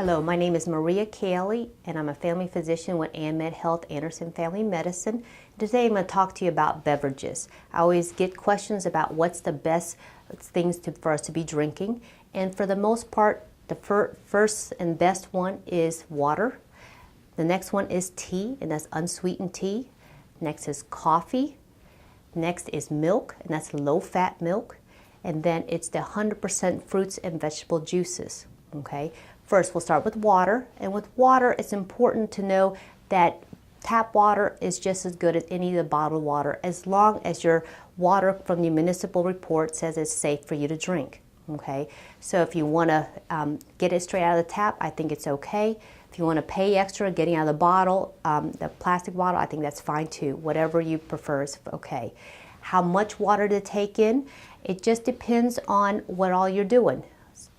Hello, my name is Maria Cayelli, and I'm a family physician with AnMed Health, Anderson Family Medicine. Today I'm going to talk to you about beverages. I always get questions about what's the best things for us to be drinking, and for the most part, the first and best one is water. The next one is tea, and that's unsweetened tea. Next is coffee. Next is milk, and that's low-fat milk. And then it's the 100% fruits and vegetable juices. Okay. First, we'll start with water, and with water, it's important to know that tap water is just as good as any of the bottled water, as long as your water from the municipal report says it's safe for you to drink. Okay, so if you want to get it straight out of the tap, I think it's okay. If you want to pay extra getting out of the bottle, the plastic bottle, I think that's fine too. Whatever you prefer is okay. How much water to take in? It just depends on what all you're doing.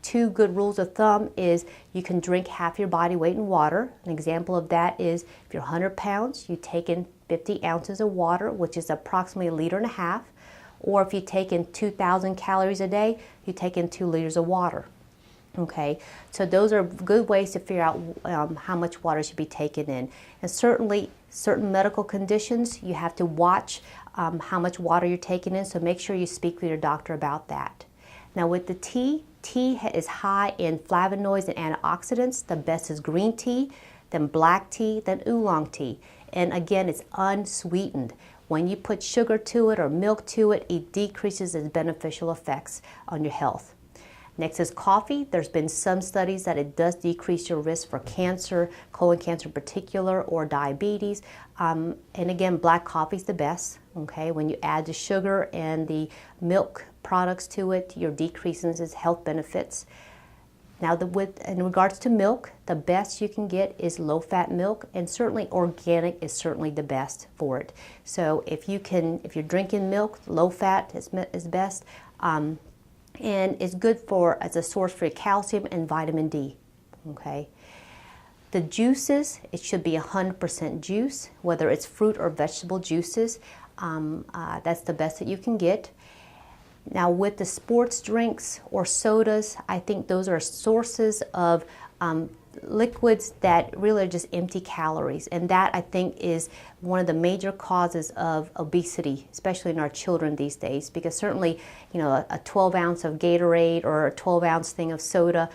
Two good rules of thumb is you can drink half your body weight in water. An example of that is if you're 100 pounds, you take in 50 ounces of water, which is approximately 1.5 liters. Or if you take in 2,000 calories a day, you take in 2 liters of water. Okay, so those are good ways to figure out how much water should be taken in. And certainly, certain medical conditions, you have to watch how much water you're taking in, so make sure you speak with your doctor about that. Now with the tea is high in flavonoids and antioxidants. The best is green tea, then black tea, then oolong tea. And again, it's unsweetened. When you put sugar to it or milk to it, it decreases its beneficial effects on your health. Next is coffee. There's been some studies that it does decrease your risk for cancer, colon cancer in particular, or diabetes. And again, black coffee is the best. Okay, when you add the sugar and the milk products to it, you're decreasing its health benefits. Now, in regards to milk, the best you can get is low-fat milk, and certainly organic is certainly the best for it. So if you're drinking milk, low-fat is best. And it's good as a source for calcium and vitamin D. Okay. The juices, it should be 100% juice, whether it's fruit or vegetable juices. That's the best that you can get. Now with the sports drinks or sodas, I think those are sources of liquids that really are just empty calories, and that I think is one of the major causes of obesity, especially in our children these days, because certainly, you know, a 12 ounce of Gatorade or a 12 ounce thing of soda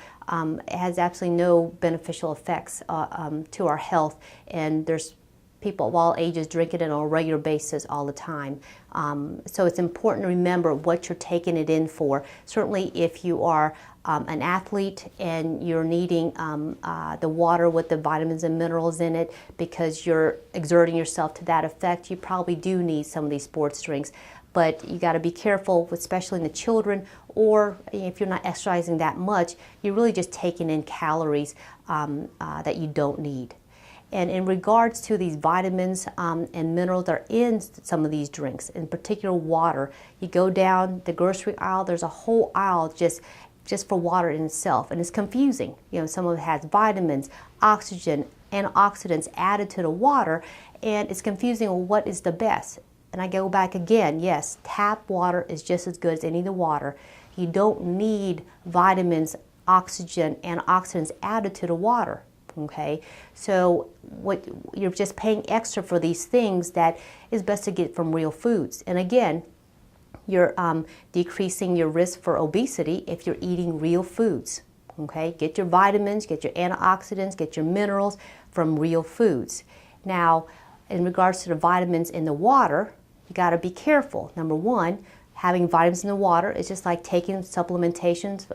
has absolutely no beneficial effects to our health, and there's people of all ages drinking it on a regular basis all the time. So it's important to remember what you're taking it in for. Certainly if you are an athlete and you're needing the water with the vitamins and minerals in it because you're exerting yourself to that effect, you probably do need some of these sports drinks. But you got to be careful, especially in the children, or if you're not exercising that much, you're really just taking in calories that you don't need. And in regards to these vitamins and minerals that are in some of these drinks, in particular water, you go down the grocery aisle, there's a whole aisle just for water in itself, and it's confusing. You know, some of it has vitamins, oxygen, antioxidants added to the water, and it's confusing, well, what is the best? And I go back again, yes, tap water is just as good as any of the water. You don't need vitamins, oxygen, antioxidants added to the water. Okay, so you're just paying extra for these things that is best to get from real foods. And again, you're decreasing your risk for obesity if you're eating real foods. Okay, get your vitamins, get your antioxidants, get your minerals from real foods. Now, in regards to the vitamins in the water, you got to be careful. Number one, having vitamins in the water is just like taking supplementations.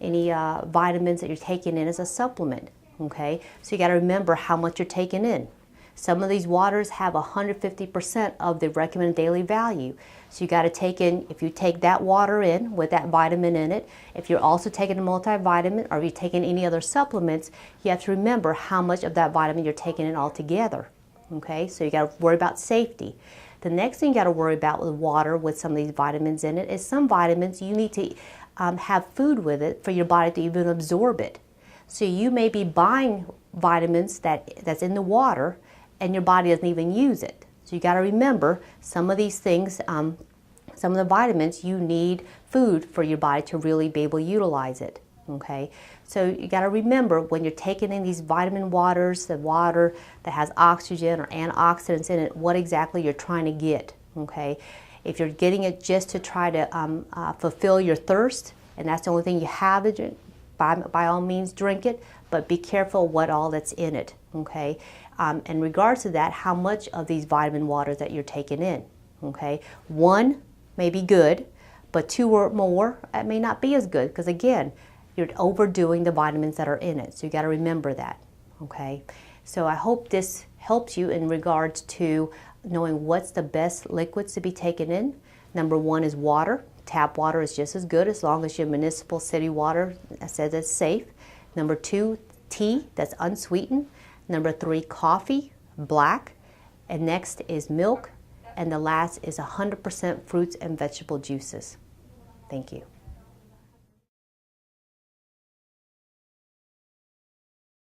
Any vitamins that you're taking in as a supplement. Okay, so you got to remember how much you're taking in. Some of these waters have 150% of the recommended daily value. So you got to take in, if you take that water in with that vitamin in it, if you're also taking a multivitamin or if you're taking any other supplements, you have to remember how much of that vitamin you're taking in altogether. Okay, so you got to worry about safety. The next thing you got to worry about with water with some of these vitamins in it is some vitamins you need to have food with it for your body to even absorb it. So you may be buying vitamins that's in the water and your body doesn't even use it. So you got to remember some of these things, some of the vitamins, you need food for your body to really be able to utilize it. Okay, so you got to remember when you're taking in these vitamin waters, the water that has oxygen or antioxidants in it, what exactly you're trying to get. Okay, if you're getting it just to try to fulfill your thirst, and that's the only thing you have to drink, by all means drink it, but be careful what all that's in it. Okay, in regards to that, how much of these vitamin waters that you're taking in. Okay, one may be good, but two or more, it may not be as good, because again, you're overdoing the vitamins that are in it. So you got to remember that. Okay, so I hope this helps you in regards to knowing what's the best liquids to be taken in. Number one is water. Tap water is just as good as long as your municipal city water says it's safe. Number two, tea that's unsweetened. Number three, coffee, black. And next is milk. And the last is 100% fruits and vegetable juices. Thank you.